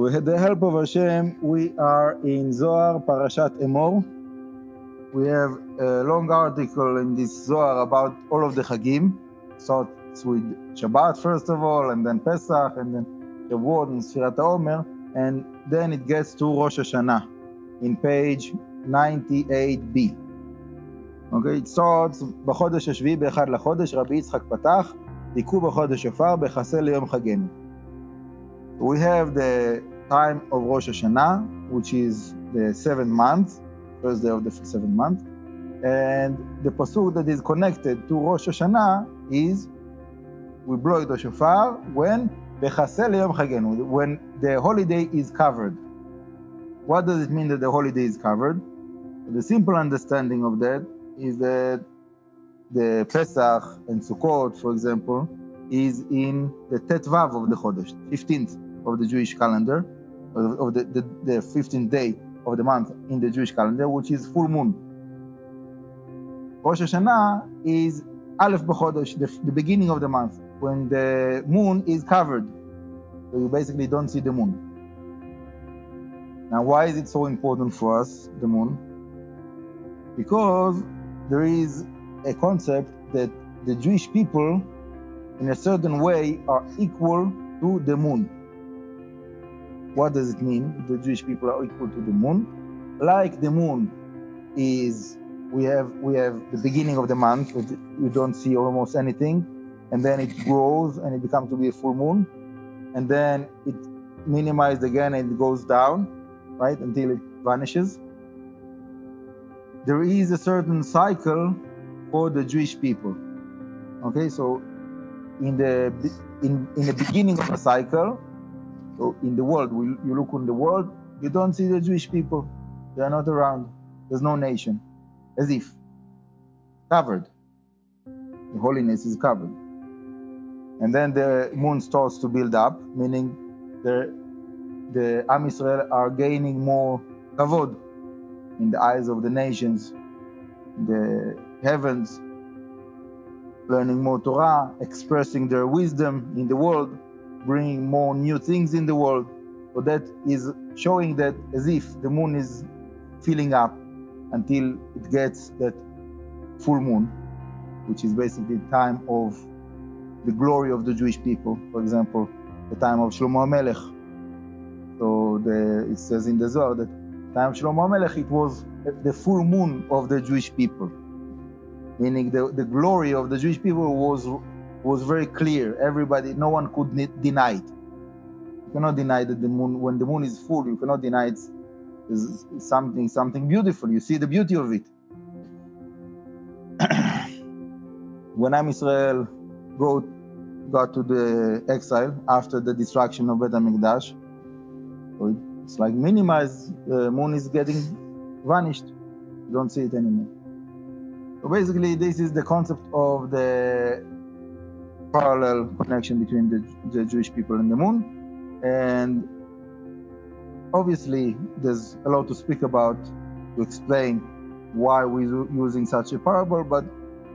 With the help of Hashem, we are in Zohar, Parashat Emor. We have a long article in this Zohar about all of the Chagim. Starts with Shabbat first of all, and then Pesach, and then Shavuot and Sfirat HaOmer, and then it gets to Rosh Hashanah in page 98b. Okay, it starts בחודש השביעי באחד לחודש, רבי יצחק פתח, דיכאו בחודש שופר, בחסר ליום חגנו. We have the time of Rosh Hashanah, which is the 7th month, first day of the 7th month, and the pasuk that is connected to Rosh Hashanah is we blow the shofar when בחסר ליום חגנו, when the holiday is covered. What does it mean that the holiday is covered? The simple understanding of that is that the Pesach and Sukkot, for example, is in the Tetvav of the Chodesh, 15th of the Jewish calendar, of the 15th day of the month in the Jewish calendar, which is full moon. Rosh Hashanah is Aleph b'Chodesh, the beginning of the month, when the moon is covered. So you basically don't see the moon. Now, why is it so important for us, the moon? Because there is a concept that the Jewish people, in a certain way, are equal to the moon. What does it mean? The Jewish people are equal to the moon. Like the moon is, we have the beginning of the month, you don't see almost anything, and then it grows and it becomes to be a full moon, and then it minimized again and it goes down, right, until it vanishes. There is a certain cycle for the Jewish people. Okay, so in the beginning of the cycle, so in the world, you look in the world, you don't see the Jewish people. They are not around. There's no nation. As if covered. The holiness is covered. And then the moon starts to build up, meaning the Am Yisrael are gaining more kavod in the eyes of the nations, the heavens, learning more Torah, expressing their wisdom in the world, bringing more new things in the world. So that is showing that as if the moon is filling up until it gets that full moon, which is basically the time of the glory of the Jewish people. For example, the time of Shlomo HaMelech. So it says in the Zohar that the time of Shlomo HaMelech, it was the full moon of the Jewish people. Meaning the glory of the Jewish people was very clear. Everybody, no one could deny it. You cannot deny that the moon, when the moon is full, you cannot deny it's something beautiful. You see the beauty of it. When Am Yisrael got to the exile after the destruction of Bet HaMikdash, so it's like minimized, the moon is getting vanished. You don't see it anymore. So basically, this is the concept of the parallel connection between the Jewish people and the moon. And obviously, there's a lot to speak about, to explain why we're using such a parable, but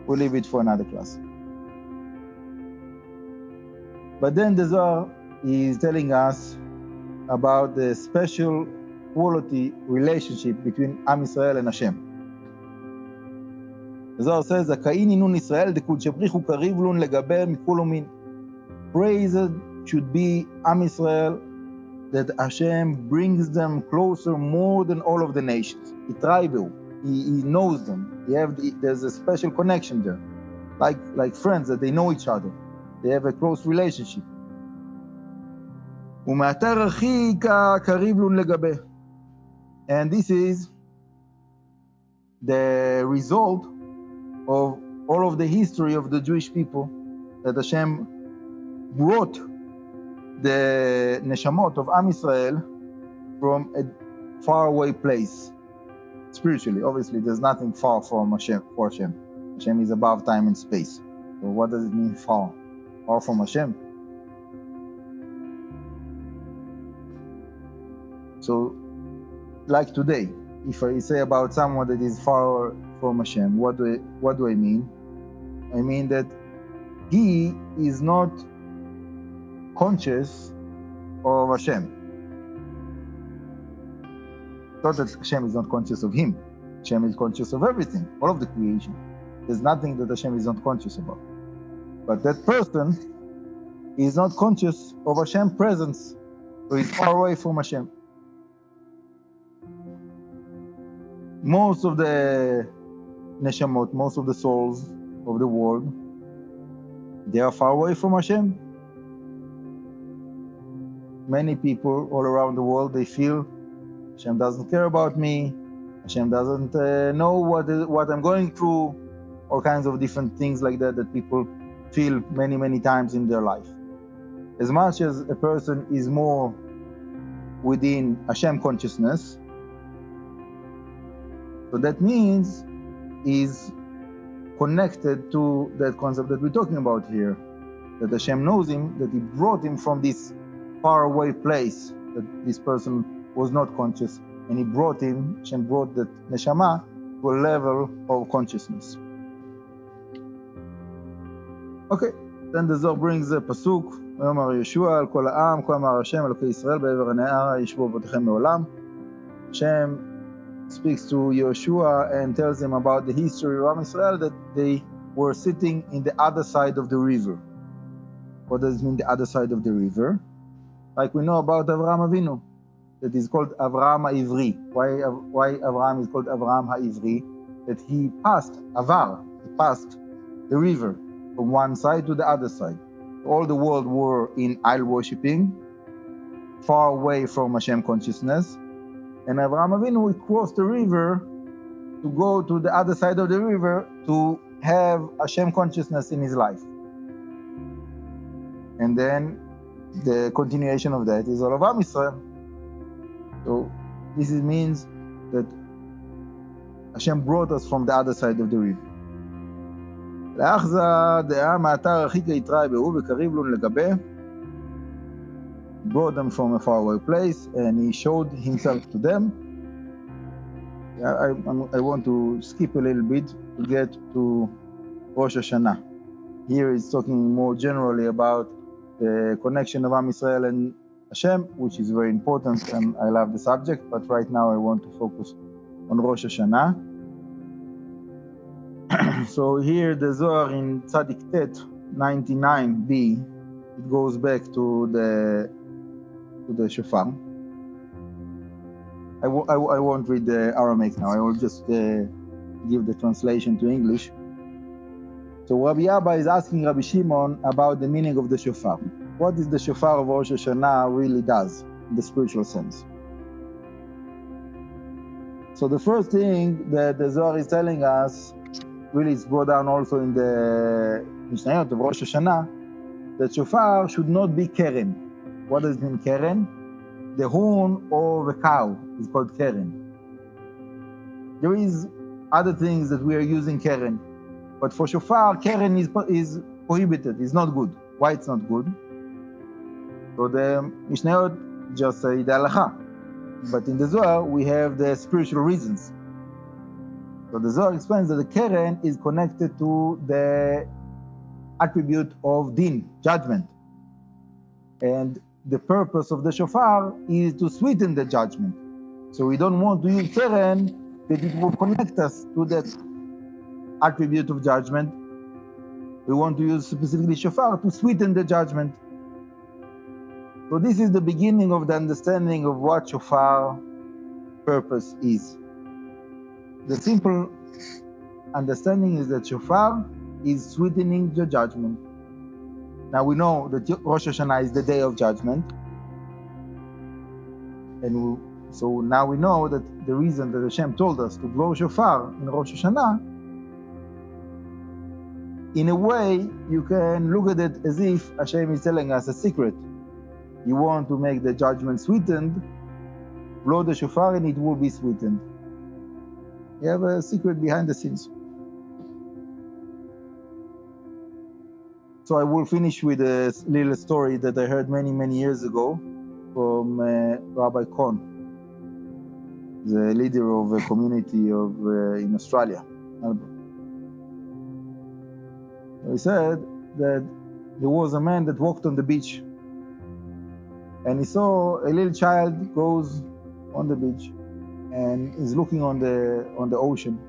we'll leave it for another class. But then the Zohar is telling us about the special quality relationship between Am Yisrael and Hashem. The Zohar says, "Akaini nun Yisrael dekudshei brichu kariv lun legaber mikol umin." Praise should be Am Yisrael, that Hashem brings them closer more than all of the nations. He knows them. There's a special connection there, like friends that they know each other. They have a close relationship. ומעתה רחיק קריב לון לגבה. And this is the result of all of the history of the Jewish people, that Hashem brought the neshamot of Am Yisrael from a faraway place. Spiritually, obviously, there's nothing far from Hashem, for Hashem. Hashem is above time and space. So what does it mean far? Far from Hashem? So, like today, if I say about someone that is far from Hashem, what do I mean? I mean that he is not conscious of Hashem. Not that Hashem is not conscious of him. Hashem is conscious of everything, all of the creation. There's nothing that Hashem is not conscious about. But that person is not conscious of Hashem's presence, so he's far away from Hashem. Most of the neshamot, most of the souls of the world, they are far away from Hashem. Many people all around the world, they feel Hashem doesn't care about me, Hashem doesn't know what I'm going through, all kinds of different things like that people feel many, many times in their life. As much as a person is more within Hashem consciousness, so that means is connected to that concept that we're talking about here, that Hashem knows him, that he brought him from this faraway place, that this person was not conscious, and he brought him, Hashem brought that neshama to a level of consciousness. Okay, then the Zohar brings a pasuk, ויאמר יהושע על כל העם, כה אמר השם אלוקי ישראל בעבר הנהר ישבו אבותיכם מעולם. Hashem speaks to Yehoshua and tells him about the history of Am Israel, that they were sitting in the other side of the river. What does it mean, the other side of the river? Like we know about Avraham Avinu, that is called Avraham HaIvri. Why Avraham is called Avraham HaIvri? That he passed, he passed the river from one side to the other side. All the world were in idol worshipping, far away from Hashem consciousness. And Avraham Avinu, he crossed the river to go to the other side of the river to have Hashem consciousness in his life. And then the continuation of that is all of Am Israel. So this means that Hashem brought us from the other side of the river. לאחזה דעה מאתר הרחיקה יתראה בהו וקריב לו לגבה. Brought them from a faraway place and he showed himself to them. I want to skip a little bit to get to Rosh Hashanah. Here it's talking more generally about the connection of Am Israel and Hashem, which is very important, and I love the subject, but right now I want to focus on Rosh Hashanah. So here the Zohar in Tzadik Tet 99b, it goes back to the shofar. I won't read the Aramaic now, I will just give the translation to English. So Rabbi Abba is asking Rabbi Shimon about the meaning of the shofar. What is the shofar of Rosh Hashanah really does in the spiritual sense? So the first thing that the Zohar is telling us, really it's brought down also in the Mishnayot of Rosh Hashanah, that shofar should not be keren. What does it mean, keren? The horn of a cow is called keren. There is other things that we are using keren, but for shofar, keren is prohibited, it's not good. Why it's not good? So the Mishnayot just say the halacha, but in the Zohar we have the spiritual reasons. So the Zohar explains that the keren is connected to the attribute of din, judgment. And the purpose of the shofar is to sweeten the judgment. So we don't want to use keren that it will connect us to that attribute of judgment. We want to use specifically shofar to sweeten the judgment. So this is the beginning of the understanding of what shofar purpose is. The simple understanding is that shofar is sweetening the judgment. Now we know that Rosh Hashanah is the day of judgment. And so now we know that the reason that Hashem told us to blow shofar in Rosh Hashanah, in a way you can look at it as if Hashem is telling us a secret. You want to make the judgment sweetened, blow the shofar and it will be sweetened. You have a secret behind the scenes. So I will finish with a little story that I heard many, many years ago from Rabbi Kohn, the leader of a community in Australia. He said that there was a man that walked on the beach and he saw a little child goes on the beach and is looking on the ocean.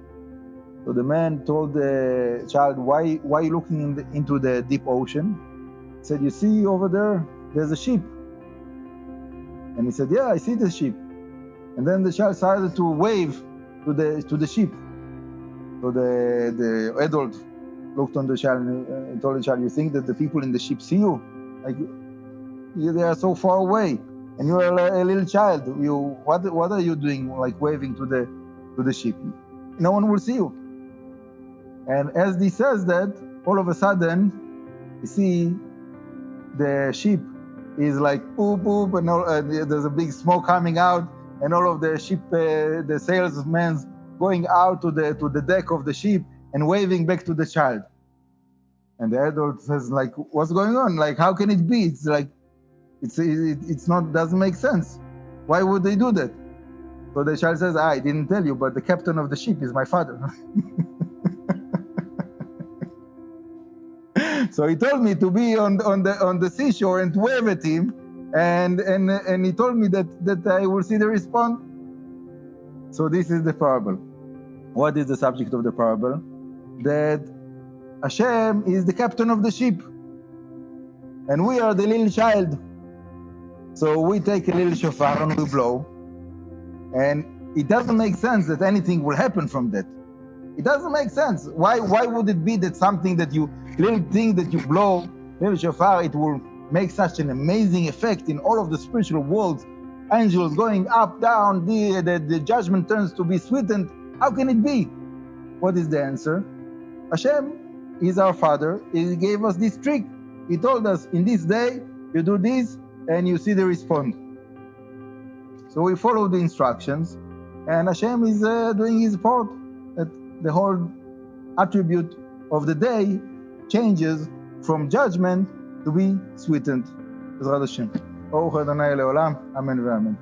So the man told the child, why are you looking into the deep ocean? He said, you see over there, there's a ship. And he said, yeah, I see the ship. And then the child started to wave to the ship. So the adult looked on the child and told the child, you think that the people in the ship see you? Like, they are so far away, and you are a little child. What are you doing, like waving to the ship? No one will see you. And as he says that, all of a sudden, you see the ship is like boop boop, and there's a big smoke coming out, and all of the ship, the salesmen going out to the deck of the ship and waving back to the child. And the adult says, like, what's going on? Like, how can it be? It's like, it's not, doesn't make sense. Why would they do that? So the child says, I didn't tell you, but the captain of the ship is my father. So he told me to be on the seashore and to wave at him, and he told me that I will see the response. So this is the parable. What is the subject of the parable? That Hashem is the captain of the ship, and we are the little child. So we take a little shofar and we blow, and it doesn't make sense that anything will happen from that. It doesn't make sense. Why would it be that something that little thing that you blow, little shofar, it will make such an amazing effect in all of the spiritual worlds? Angels going up, down, the judgment turns to be sweetened. How can it be? What is the answer? Hashem is our Father. He gave us this trick. He told us, in this day, you do this, and you see the response. So we follow the instructions, and Hashem is doing his part. That the whole attribute of the day changes from judgment to be sweetened. Bezrat Hashem. Baruch Adonai le'olam. Amen ve'amen.